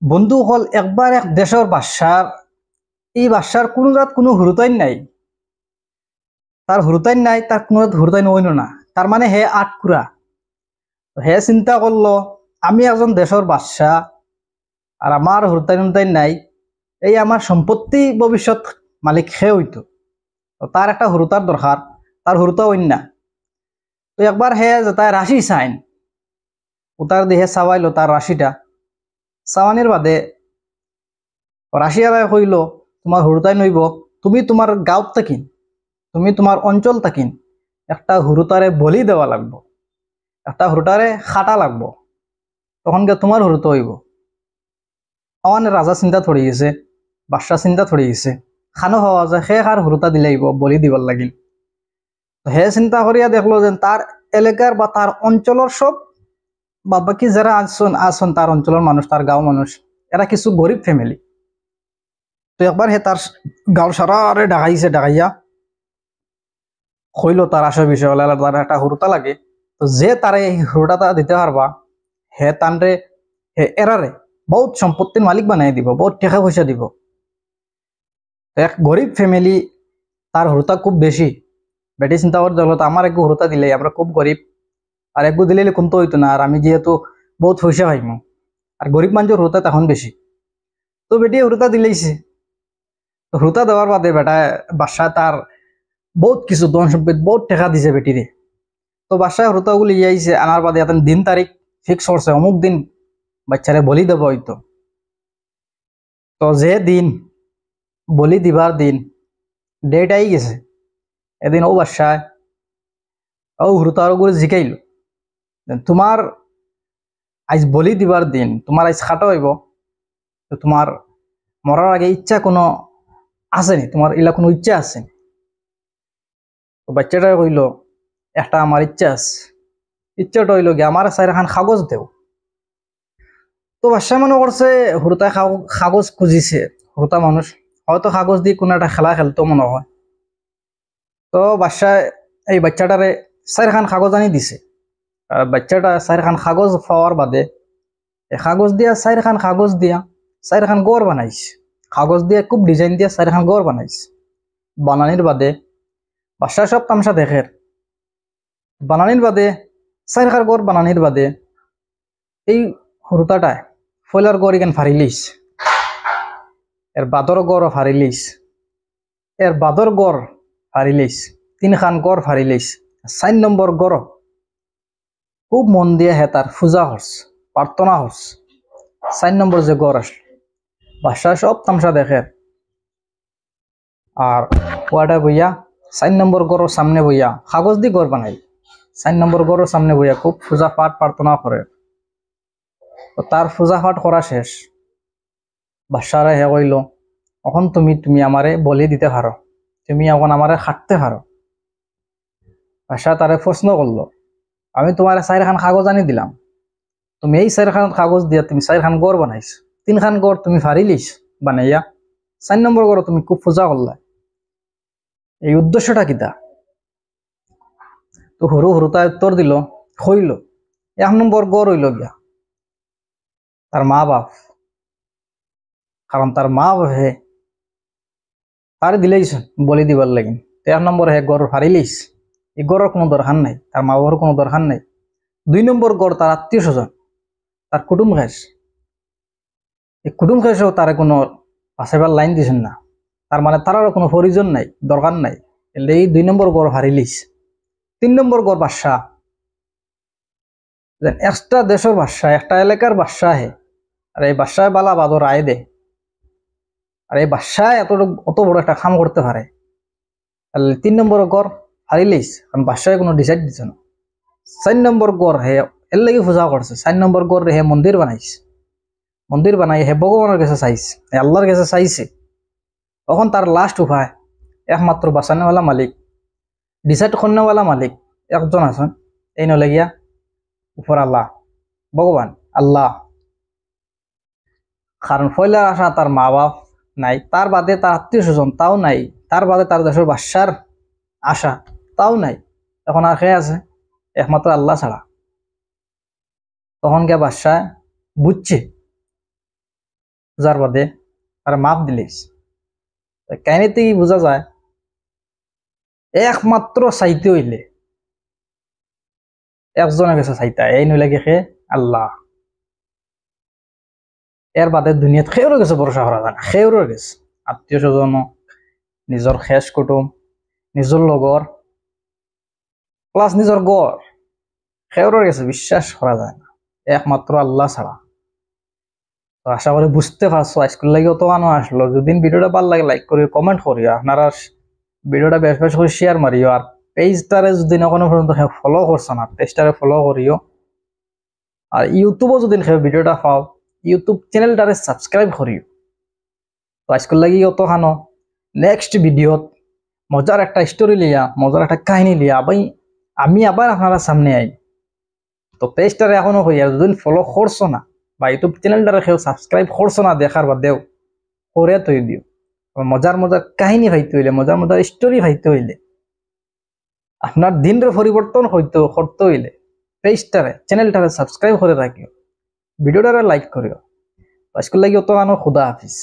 বন্ধু হল একবার এক দেশের বাদশার। এই বাদশার কোনো রাত কোনো হুরুতাইন নাই। তার হুরুতাইন নাই, তার কোনো রাত হুরুতাইন হইল না। তার মানে হে আটকুরা। তো হে চিন্তা করলো, আমি একজন দেশের বাদশা, আর আমার হুরুতাইন হুরুতাইন নাই। এই আমার সম্পত্তি ভবিষ্যৎ মালিক সে হইতো। তো তার একটা হুরুতার দরকার, তার হুরুতা হইন না। তো একবার হে যেটা রাশি চাইন, উতার দিয়ে চাওয়াইলো তার রাশিটা। চাওয়ানির বাদে রাশি আলাই কইল, তোমার হুরুতাইন হইব, তুমি তোমার গাঁৱত থাকিন, তুমি তোমার অঞ্চল থাকিন একটা হুরুতারে বলি দেওয়া লাগবো, একটা হুরুতারে খাটা লাগবো, তখন গে তোমার হুরুত হইব। আমার রাজা চিন্তা থরি গেছে, বাদশাহ চিন্তা থরি গেছে, খানো হওয়া যায় সে আর হুরুতা দিলে বলি দিবার লাগিল। হে চিন্তা করিয়া দেখলো যে তার এলাকার বা তার অঞ্চলের সব বা বাকি যারা আসন আসন তার অঞ্চলের মানুষ, তার গাঁও মানুষ, এরা কিছু গরিব ফ্যামিলি। তো একবার হে তার গাঁও সারারে ডাকাইছে, ডাকাইয়া হইলো তার আসল বিষয় হলে তার একটা হুরুতা লাগে। তো যে তারে এই হুরুটাটা দিতে পারবা, হে তানরে হে এরারে বহুত সম্পত্তির মালিক বানাই দিব, বহুত টাকা পয়সা দিব। এক গরিব ফ্যামিলি, তার হুরুতা খুব বেশি। বেটি চিন্তা করতে হলো আমার একটু হুরুতা দিলে আমরা খুব গরিব, আর একটু দিলে কোনটো হইতো না, আর আমি যেহেতু বহুত পয়সা পাইমু, আর গরিব মানুষের হুরুতা তখন বেশি। তো বেটি হুরুতা দিলেইছে। তো হুরুতা দেওয়ার বাদে বেটা বাদশা তার বহুত কিছু ধন সম্পদ বহুত টাকা দিছে বেটিরে। তো বাদশাহ হুরুতাগুলি আইছে, আনার বাদে এখন দিন তারিখ ফিক্স করছে, অমুক দিন বাচ্চারে বলি দেব হইতো। তো যে দিন বলি দিবার দিন ডেট আই গেছে, এদিন ও বাদশাহ ও হুরুতার করে জিকাইল, তোমার আজ বলি দিবার দিন, তোমার আজ খাটো হইব, তো তোমার মরার আগে ইচ্ছা কোনো আসেনি, তোমার ইলা কোনো ইচ্ছা আসেনি? তো বাচ্চাটা কইল, একটা আমার ইচ্ছা আছে। ইচ্ছাটা হইল গিয়ে আমার স্যার এখন কাগজ দেও। তো বাদশাহ মনে করছে হুরুতা কাগজ খুঁজিছে, হুরুতা মানুষ হয়তো কাগজ দিয়ে কোনো একটা খেলা খেলতো মনে হয়। তো বাদশাহ এই বাচ্চাটারে চারখান কাগজ আনি দিছে। আর বাচ্চাটা চারখান কাগজ পাওয়ার বাদে কাগজ দিয়া চারখান কাগজ দিয়া চারখান গড় বানাইছে। কাগজ দিয়ে খুব ডিজাইন দিয়া চারখান গড় বানাইছে। বানানির বাদে বাদশাহ সব তামসা দেখে। বানানির বাদে চারখার গড় বানানির বাদে এই হুরুতাটায় ফয়লার গড় ইখান ফাড়ি লিস, এর বাদর গড় ফাড়ি লিস, এর বাদর গড় ফাড়ি লিস, তিনখান গড় ফাড়ি লিস। 4 নম্বর গড় খুব মন দিয়ে হে তার পূজা হস, প্রার্থনা হস। 4 নম্বর যে গড় আসলো, বাদশাহ সব তামসা দেখে। আর ওয়াটা বইয়া 4 নম্বর গড়ের সামনে বইয়া কাগজ দিয়ে গড় বানাই, 4 নম্বর গড়ের সামনে বইয়া খুব পূজা পাঠ প্রার্থনা করে। তো তার পূজা পাঠ করা শেষ, বাদশাহরা হে কইল, এখন তুমি তুমি আমারে বলি দিতে পারো, তুমি এখন আমারে খাটতে পারো। বাদশাহ তারে প্রশ্ন করলো, আমি তোমার 4খান কাগজ আনি দিলাম, তুমি এই 4খান কাগজ দিয়া তুমি 4খান গড় বানাইছো, 3খান গড় তুমি ফারিলিস বানাইয়া, 4 নম্বর গড় তুমি খুব পূজা করলা, এই উদ্দেশ্যটা কিতা? তো হরু হরুতা উত্তর দিল, হইল 1 নম্বর গড় হইল গিয়া তার মা বাপ। কারণ তার মা বাপে তার দিলেইছ বলি দিবার লাগিন। 1 নম্বর হে গড় ফারিলিস, এই গড়ের কোনো দরকার নাই, তার মা বাবার কোনো দরকার নাই। 2 নম্বর গড় তার আত্মীয় স্বজন, তার কুটুম খাস, এই কুটুম খাসও তার কোনো বাঁচাইবার লাইন দিছেন না, তার মানে তারারও কোনো প্রয়োজন নাই, দরকার নাই। এই 2 নম্বর গড় হারিলিস। 3 নম্বর গড় বাদশাহ, একটা দেশের বাদশাহ, একটা এলাকার বাদশাহ হে, আর এই বাদশাহ বালা বাদর রায় দে, আর এই বাদশাহ অত বড় একটা কাম করতে পারে। 3 নম্বর গড় হারিলিস, কারণ বাদশাহ কোনো ডিসাইড দিছে না। 4 নম্বর গড় হে এর লাগি পূজা করছে, 4 নম্বর গড় হে মন্দির বানাইছে। মন্দির বানাই হে ভগবানের কাছে চাইছে, আল্লাহর কাছে চাইছে। তখন তার লাস্ট উপায়, একমাত্র বাঁচানোওয়ালা মালিক, ডিসাইড করনেওয়ালা মালিক একজন আছেন, এই নলে গিয়া উপর আল্লাহ, ভগবান আল্লাহ। কারণ পয়লার আশা তার মা বাপ নাই, তার বাদে তার আত্মীয় স্বজন তাও নাই, তার বাদে তার দেশের বাদশার আশা তাও নাই। এখন আর খেয়ে আছে একমাত্র আল্লাহ ছাড়া। তখন গিয়া বাদশাহ বুঝছে যার বাদে তারা মাপ দিলিস। কাহিনীতে কি বোঝা যায়, একমাত্র চাইতে হইলে একজনের কাছে চাইতা, এই নইলে কে আল্লাহ। এর বাদে দুনিয়াত সেউর গেছে ভরসা করা যায় না, সেউর গেছে আত্মীয় স্বজন, নিজের শেষ কুটুম, নিজের লগর, প্লাস নিজের গড়, সেউর গেছে বিশ্বাস করা যায় না একমাত্র আল্লাহ ছাড়া। তো আশা করি বুঝতে পারছো আজকের লাগে অত মানুষ আসলো। যদি ভিডিওটা ভালো লাগে লাইক করিও, কমেন্ট করিও, আপনারা ভিডিওটা বেশ বেশ করে শেয়ার মারিও। আর পেজটারে যদি এখনো পর্যন্ত ফলো করছো না, পেজটারে ফলো করিও। আর ইউটিউবও যদি ভিডিওটা পাও, ইউটিউব চ্যানেলটারে সাবস্ক্রাইব করিও। তো আজকের লাগি অত খানো, নেক্সট ভিডিওত মজার একটা স্টোরি লিয়া, মজার একটা কাহিনী লিয়া আমি আবার আপনারা সামনে আই। তো পেজটারে এখনো হই, আর যদি ফলো করছো না বা ইউটিউব চ্যানেলটারে কেউ সাবস্ক্রাইব করছো না দেখার বাদেও, করে তৈ দিও। মজার মজার কাহিনী ভাইতে হইলে, মজার মজার স্টোরি ভাইতে হইলে, আপনার দিনের পরিবর্তন হইতে করতে হইলে পেজটারে চ্যানেলটারে সাবস্ক্রাইব করে রাখিও, ভিডিওটারে লাইক করিও। আজকের লাগি অত আনো, খুদা হাফিজ।